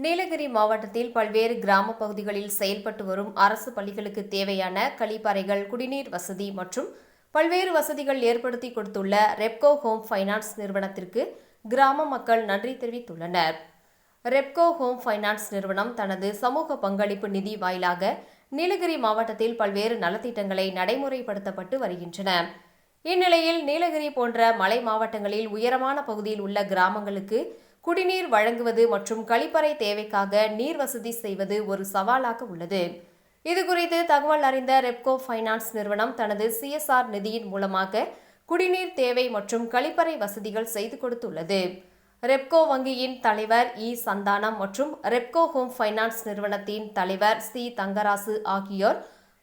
நீலகிரி மாவட்டத்தில் பல்வேறு கிராம பகுதிகளில் செயல்பட்டு வரும் அரசு பள்ளிகளுக்கு தேவையான கழிப்பறைகள், குடிநீர் வசதி மற்றும் பல்வேறு வசதிகள் ஏற்படுத்தி கொடுத்துள்ள ரெப்கோ ஹோம் ஃபைனான்ஸ் நிறுவனத்திற்கு கிராம மக்கள் நன்றி தெரிவித்துள்ளனர். ரெப்கோ ஹோம் ஃபைனான்ஸ் நிறுவனம் தனது சமூக பங்களிப்பு நிதி வாயிலாக நீலகிரி மாவட்டத்தில் பல்வேறு நலத்திட்டங்களை நடைமுறைப்படுத்தப்பட்டு வருகின்றன. இந்நிலையில் நீலகிரி போன்ற மலை மாவட்டங்களில் உயரமான பகுதியில் உள்ள கிராமங்களுக்கு குடிநீர் வழங்குவது மற்றும் கழிப்பறை தேவைக்காக நீர் வசதி செய்வது ஒரு சவாலாக உள்ளது. இதுகுறித்து தகவல் அறிந்த ரெப்கோ ஃபைனான்ஸ் நிறுவனம் தனது CSR நிதியின் மூலமாக குடிநீர் தேவை மற்றும் கழிப்பறை வசதிகள் செய்து கொடுத்துள்ளது. ரெப்கோ வங்கியின் தலைவர் சந்தானம் மற்றும் ரெப்கோ ஹோம் ஃபைனான்ஸ் நிறுவனத்தின் தலைவர் தங்கராசு ஆகியோர்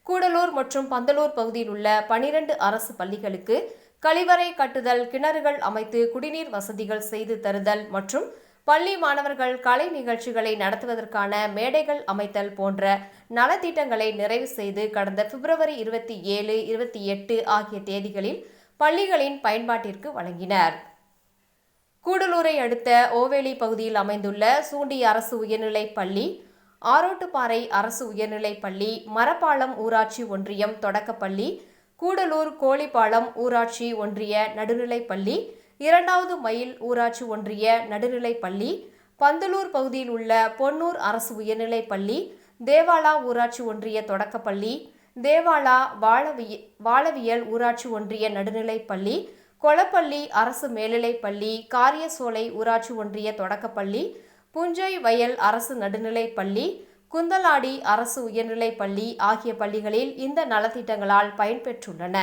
கூடலூர் மற்றும் பந்தலூர் பகுதியில் உள்ள 12 அரசு பள்ளிகளுக்கு கழிவறை கட்டுதல், கிணறுகள் அமைத்து குடிநீர் வசதிகள் செய்து தருதல் மற்றும் பள்ளி மாணவர்கள் கலை நிகழ்ச்சிகளை நடத்துவதற்கான மேடைகள் அமைத்தல் போன்ற நலத்திட்டங்களை நிறைவு செய்து கடந்த பிப்ரவரி 27, 28 ஆகிய தேதிகளில் பள்ளிகளின் பயன்பாட்டிற்கு வழங்கினர். கூடலூரை அடுத்த ஓவேலி பகுதியில் அமைந்துள்ள சூண்டி அரசு உயர்நிலைப் பள்ளி, ஆரோட்டுப்பாறை அரசு உயர்நிலைப் பள்ளி, மரப்பாலம் ஊராட்சி ஒன்றியம் தொடக்கப்பள்ளி, கூடலூர் கோழிப்பாலம் ஊராட்சி ஒன்றிய நடுநிலைப்பள்ளி, 2வது மைல் ஊராட்சி ஒன்றிய நடுநிலைப்பள்ளி, பந்தலூர் பகுதியில் உள்ள பொன்னூர் அரசு உயர்நிலைப்பள்ளி, தேவாலா ஊராட்சி ஒன்றிய தொடக்கப்பள்ளி, தேவாலா வாழவியல் ஊராட்சி ஒன்றிய நடுநிலைப்பள்ளி, கொளப்பள்ளி அரசு மேல்நிலைப்பள்ளி, காரியசோலை ஊராட்சி ஒன்றிய தொடக்கப்பள்ளி, புஞ்சை வயல் அரசு நடுநிலைப்பள்ளி, குந்தலாடி அரசு உயர்நிலைப்பள்ளி ஆகிய பள்ளிகளில் இந்த நலத்திட்டங்களால் பயன்பெற்றுள்ளன.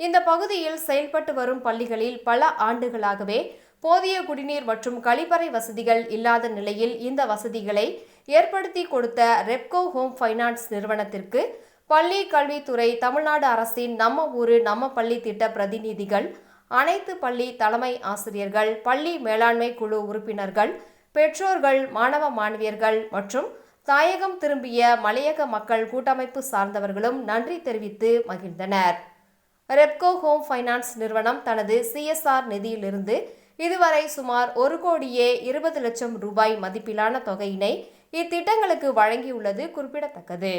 இந்த பகுதியில் செயல்பட்டு வரும் பள்ளிகளில் பல ஆண்டுகளாகவே போதிய குடிநீர் மற்றும் கழிப்பறை வசதிகள் இல்லாத நிலையில் இந்த வசதிகளை ஏற்படுத்தி கொடுத்த ரெப்கோ ஹோம் ஃபைனான்ஸ் நிறுவனத்திற்கு பள்ளி கல்வித்துறை, தமிழ்நாடு அரசின் நம்ம ஊரு நம்ம பள்ளி திட்ட பிரதிநிதிகள், அனைத்து பள்ளி தலைமை ஆசிரியர்கள், பள்ளி மேலாண்மை குழு உறுப்பினர்கள், பெற்றோர்கள், மாணவ மாணவியர்கள் மற்றும் தாயகம் திரும்பிய மலையக மக்கள் கூட்டமைப்பு சார்ந்தவர்களும் நன்றி தெரிவித்து மகிழ்ந்தனர். ரெப்கோ ஹோம் ஃபைனான்ஸ் நிறுவனம் தனது CSR நிதியிலிருந்து இதுவரை சுமார் 1,20,00,000 ரூபாய் மதிப்பிலான தொகையினை இத்திட்டங்களுக்கு வழங்கியுள்ளது குறிப்பிடத்தக்கது.